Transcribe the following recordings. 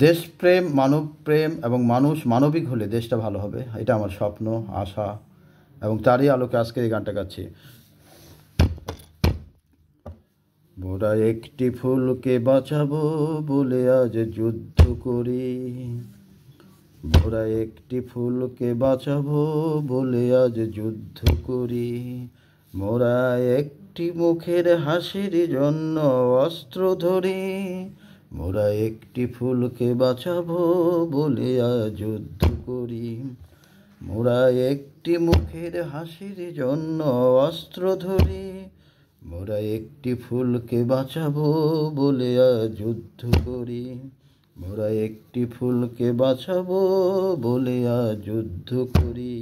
দেশপ্রেম, মানবপ্রেম এবং মানুষ মানবিক হলে দেশটা ভালো হবে, এটা আমার স্বপ্ন, আশা, এবং তারই আলোকে আজকে এই গানটা গাচ্ছি। মোরা একটি ফুলকে বাঁচাবো বলে আজ যুদ্ধ করি, মোরা একটি ফুলকে বাঁচাবো বলে আজ যুদ্ধ করি, মোরা একটি মুখের হাসির জন্য অস্ত্র ধরি, মোরা একটি ফুলকে বাঁচাবো বলে আজ যুদ্ধ করি, মোরা একটি মুখের হাসির জন্য অস্ত্র ধরি, মোরা একটি ফুলকে বাঁচাবো বলে আজ যুদ্ধ করি, মোরা একটি ফুলকে বাঁচাবো বলে আজ যুদ্ধ করি।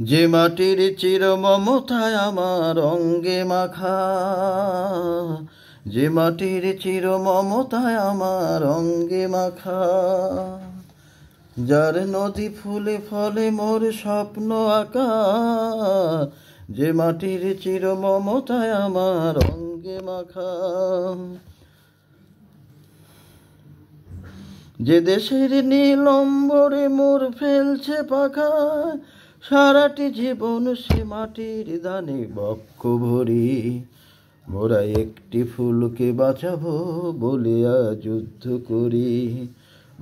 যে মাটির চির মমতায় আমার অঙ্গে মাখা, যে মাটির চির মমতায় আমার অঙ্গে মাখা, যার নদী ফুলে ফলে মোর স্বপ্ন আঁকা, যে মাটির চির মমতায় আমার অঙ্গে মাখা, যে দেশের নীল অম্বরে মোর ফেলছে পাখা, সারাটি জীবন সে মাটির দানে বক্ষ ভরি, মোরা একটি ফুলকে বাঁচাবো বলে আজ যুদ্ধ করি,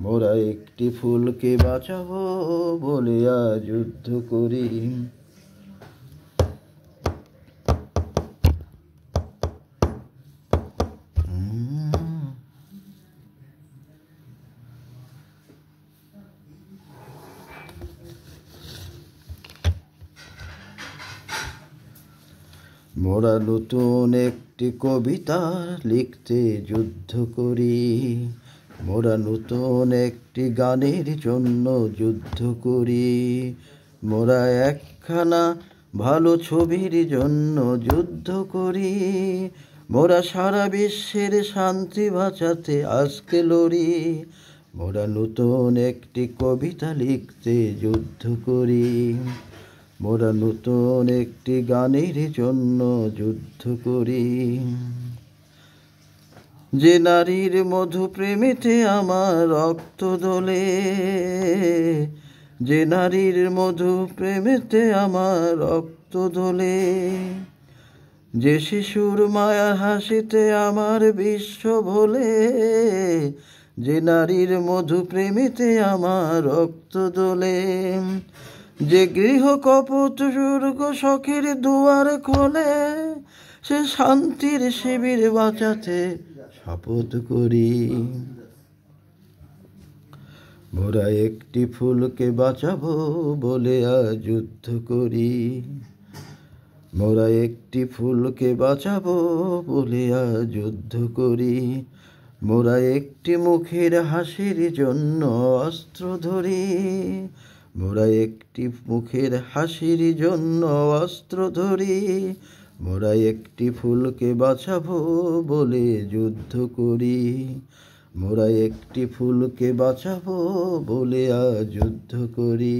মোরা একটি ফুলকে বাঁচাবো বলে আজ যুদ্ধ করি। মোরা নতুন একটি কবিতা লিখতে যুদ্ধ করি, মোরা নতুন একটি গানের জন্য যুদ্ধ করি, মোরা একখানা ভালো ছবির জন্য যুদ্ধ করি, মোরা সারা বিশ্বের শান্তি বাঁচাতে আজকে লড়ি, মোরা নতুন একটি কবিতা লিখতে যুদ্ধ করি, মোরা নতুন একটি গানের জন্য যুদ্ধ করি, যে নারীর মধু প্রেমেতে আমার রক্ত দোলে, যে নারীর মধু প্রেমেতে আমার রক্ত দোলে, যে শিশুর মায়া হাসিতে আমার বিশ্ব ভোলে, যে নারীর মধু প্রেমেতে আমার রক্ত দোলে, যে গৃহ কপট স্বর্গ শখের দুয়ার খোলে, সে শান্তির শিবির বাঁচাতে শপথ করি, মোরা একটি ফুলকে বাঁচাবো বলে আজ যুদ্ধ করি, মোরা একটি ফুলকে বাঁচাবো বলে আজ যুদ্ধ করি, মোরা একটি মুখের হাসির জন্য অস্ত্র ধরি, মোরা একটি মুখের হাসির জন্য অস্ত্র ধরি, মোরা একটি ফুলকে বাঁচাবো বলে যুদ্ধ করি, মোরা একটি ফুলকে বাঁচাবো বলে আজ যুদ্ধ করি,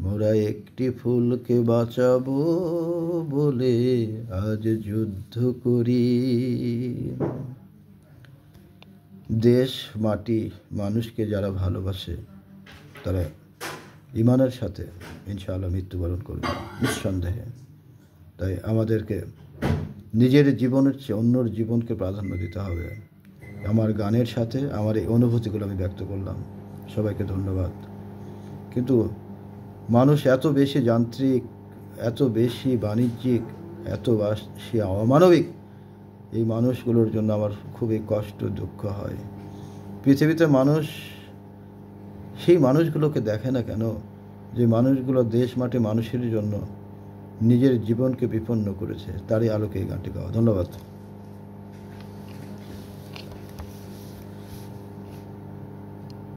মোরা একটি ফুলকে বাঁচাবো বলে আজ যুদ্ধ করি। দেশ, মাটি, মানুষকে যারা ভালোবাসে তারা ইমানের সাথে ইনশাআল্লাহ মৃত্যুবরণ করবে নিঃসন্দেহে। তাই আমাদেরকে নিজের জীবনের চেয়ে অন্যর জীবনকে প্রাধান্য দিতে হবে। আমার গানের সাথে আমার এই অনুভূতিগুলো আমি ব্যক্ত করলাম। সবাইকে ধন্যবাদ। কিন্তু মানুষ এত বেশি যান্ত্রিক, এত বেশি বাণিজ্যিক, এত বেশি অমানবিক, এই মানুষগুলোর জন্য আমার খুবই কষ্ট, দুঃখ হয়। পৃথিবীতে মানুষ সেই মানুষগুলোকে দেখে না কেন, যে মানুষগুলো দেশ মাটি মানুষের জন্য নিজের জীবনকে বিপন্ন করেছে? তারই আলোকে এই গানটি গাওয়া। ধন্যবাদ।